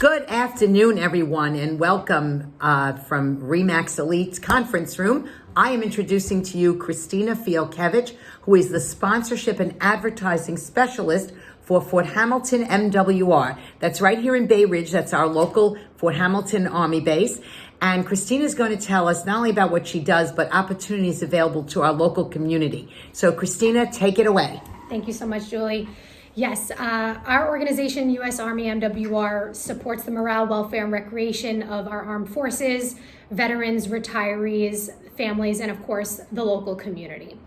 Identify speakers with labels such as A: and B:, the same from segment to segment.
A: Good afternoon, everyone, and welcome from RE/MAX Elite's conference room. I am introducing to you Christina Fijalkiewicz, who is the sponsorship and advertising specialist for Fort Hamilton MWR. That's right here in Bay Ridge. That's our local Fort Hamilton Army base. And Christina is going to tell us not only about what she does, but opportunities available to our local community. So Christina, take it away.
B: Thank you so much, Julie. Yes, our organization, U.S. Army MWR, supports the morale, welfare, and recreation of our armed forces, veterans, retirees, families, and of course, the local community.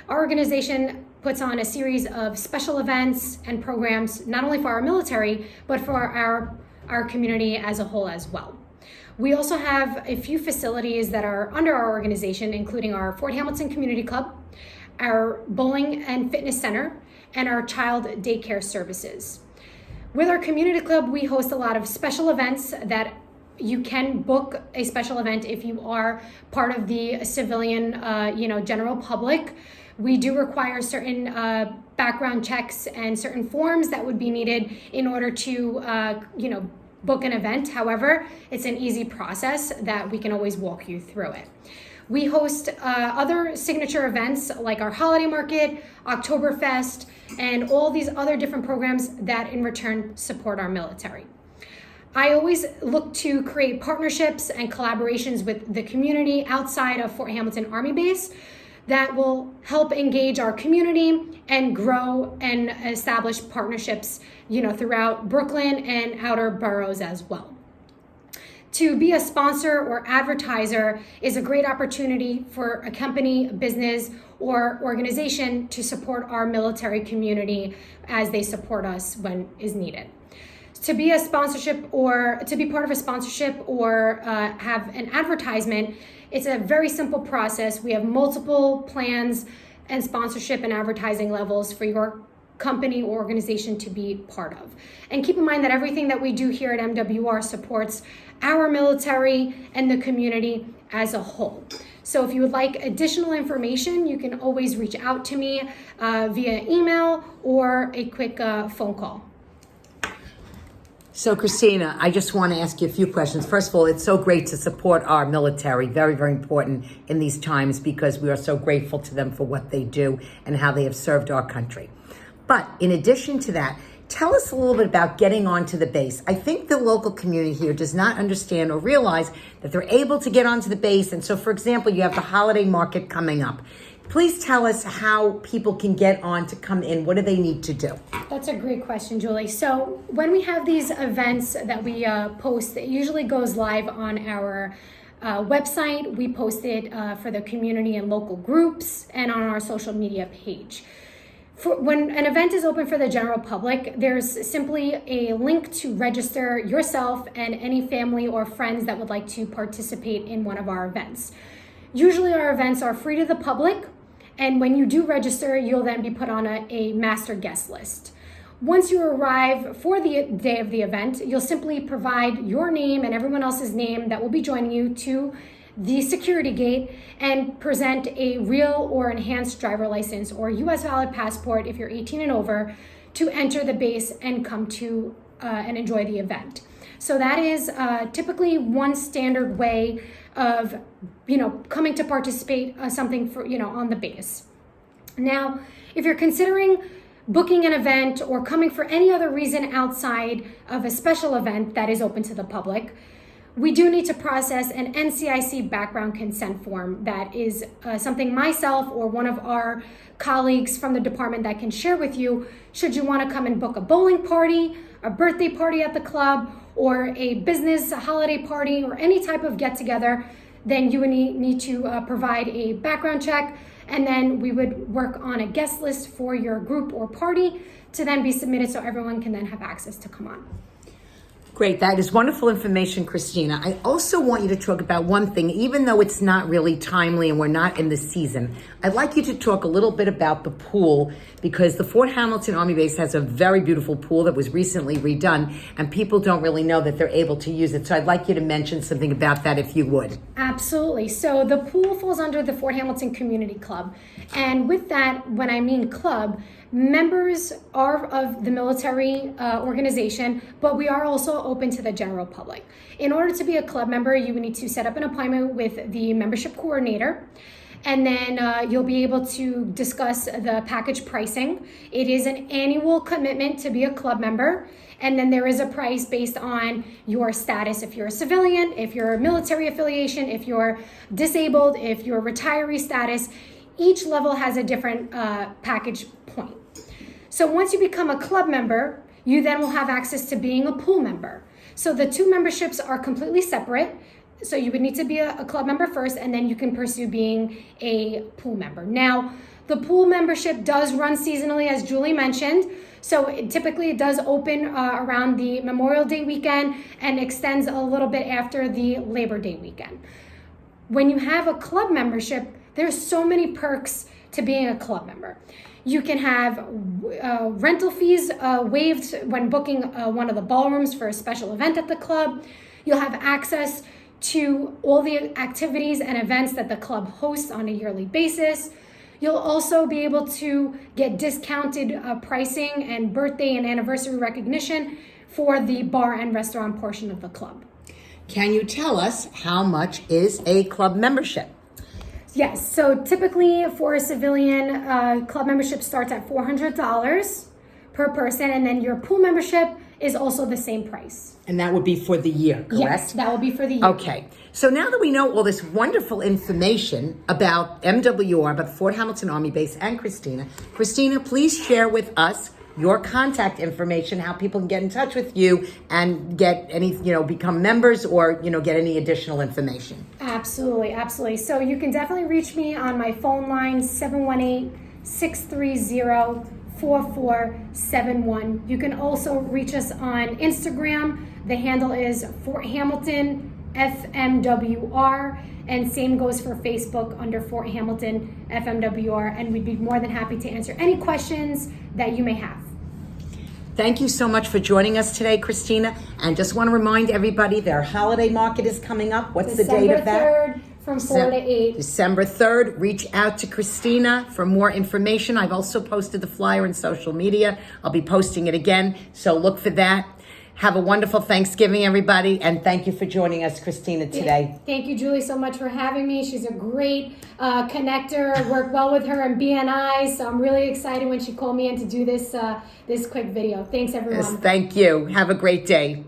B: Our organization puts on a series of special events and programs, not only for our military, but for our community as a whole as well. We also have a few facilities that are under our organization, including our Fort Hamilton Community Club, our bowling and fitness center, and our child daycare services. With our community club, we host a lot of special events that you can book a special event if you are part of the civilian, general public. We do require certain background checks and certain forms that would be needed in order to, book an event. However, it's an easy process that we can always walk you through it. We host other signature events like our holiday market, Oktoberfest, and all these other different programs that in return support our military. I always look to create partnerships and collaborations with the community outside of Fort Hamilton Army Base that will help engage our community and grow and establish partnerships, throughout Brooklyn and outer boroughs as well. To be a sponsor or advertiser is a great opportunity for a company, a business, or organization to support our military community as they support us when is needed. To be a sponsorship or to be part of a sponsorship or have an advertisement, it's a very simple process. We have multiple plans and sponsorship and advertising levels for your company or organization to be part of. And keep in mind that everything that we do here at MWR supports our military and the community as a whole. So if you would like additional information, you can always reach out to me via email or a quick phone call.
A: So Christina, I just want to ask you a few questions. First of all, it's so great to support our military. Very, very important in these times because we are so grateful to them for what they do and how they have served our country. But in addition to that, tell us a little bit about getting onto the base. I think the local community here does not understand or realize that they're able to get onto the base. And so, for example, you have the holiday market coming up. Please tell us how people can get on to come in. What do they need to do?
B: That's a great question, Julie. So when we have these events that we post, it usually goes live on our website. We post it for the community and local groups and on our social media page. When an event is open for the general public, there's simply a link to register yourself and any family or friends that would like to participate in one of our events. Usually our events are free to the public, and when you do register, you'll then be put on a master guest list. Once you arrive for the day of the event, you'll simply provide your name and everyone else's name that will be joining you to the security gate and present a real or enhanced driver license or U.S. valid passport if you're 18 and over to enter the base and come to and enjoy the event. So that is typically one standard way of, coming to participate something for, on the base. Now, if you're considering booking an event or coming for any other reason outside of a special event that is open to the public, we do need to process an NCIC background consent form that is something myself or one of our colleagues from the department that can share with you should you want to come and book a bowling party, a birthday party at the club, or a business a holiday party, or any type of get-together. Then you would need to provide a background check, and then we would work on a guest list for your group or party to then be submitted so everyone can then have access to come on.
A: Great. That is wonderful information, Christina. I also want you to talk about one thing, even though it's not really timely and we're not in the season. I'd like you to talk a little bit about the pool because the Fort Hamilton Army Base has a very beautiful pool that was recently redone and people don't really know that they're able to use it. So I'd like you to mention something about that if you would.
B: Absolutely. So the pool falls under the Fort Hamilton Community Club. And with that, when I mean club, Members are of the military organization, but we are also open to the general public. In order to be a club member, you would need to set up an appointment with the membership coordinator, and then you'll be able to discuss the package pricing. It is an annual commitment to be a club member, and then there is a price based on your status. If you're a civilian, if you're a military affiliation, if you're disabled, if you're retiree status, each level has a different package point. So once you become a club member, you then will have access to being a pool member. So the two memberships are completely separate. So you would need to be a club member first, and then you can pursue being a pool member. Now, the pool membership does run seasonally, as Julie mentioned. So typically it does open around the Memorial Day weekend and extends a little bit after the Labor Day weekend. When you have a club membership, there's so many perks to being a club member. You can have rental fees waived when booking one of the ballrooms for a special event at the club. You'll have access to all the activities and events that the club hosts on a yearly basis. You'll also be able to get discounted pricing and birthday and anniversary recognition for the bar and restaurant portion of the club.
A: Can you tell us how much is a club membership?
B: Yes, so typically for a civilian, club membership starts at $400 per person, and then your pool membership is also the same price.
A: And that would be for the year, correct?
B: Yes, that will be for the year.
A: Okay. So now that we know all this wonderful information about MWR, about Fort Hamilton Army Base, and Christina, please share with us your contact information, how people can get in touch with you and get any, become members or, get any additional information.
B: Absolutely, absolutely. So you can definitely reach me on my phone line, 718-630-4471. You can also reach us on Instagram. The handle is Fort Hamilton FMWR, and same goes for Facebook under Fort Hamilton FMWR, and we'd be more than happy to answer any questions that you may have.
A: Thank you so much for joining us today, Christina. And just want to remind everybody their holiday market is coming up. What's the date of that?
B: December 3rd from 4 to 8.
A: December 3rd. Reach out to Christina for more information. I've also posted the flyer in social media. I'll be posting it again, so look for that. Have a wonderful Thanksgiving, everybody, and thank you for joining us, Christina, today.
B: Thank you, Julie, so much for having me. She's a great connector. I work well with her in BNI, so I'm really excited when she called me in to do this quick video. Thanks, everyone.
A: Yes, thank you. Have a great day.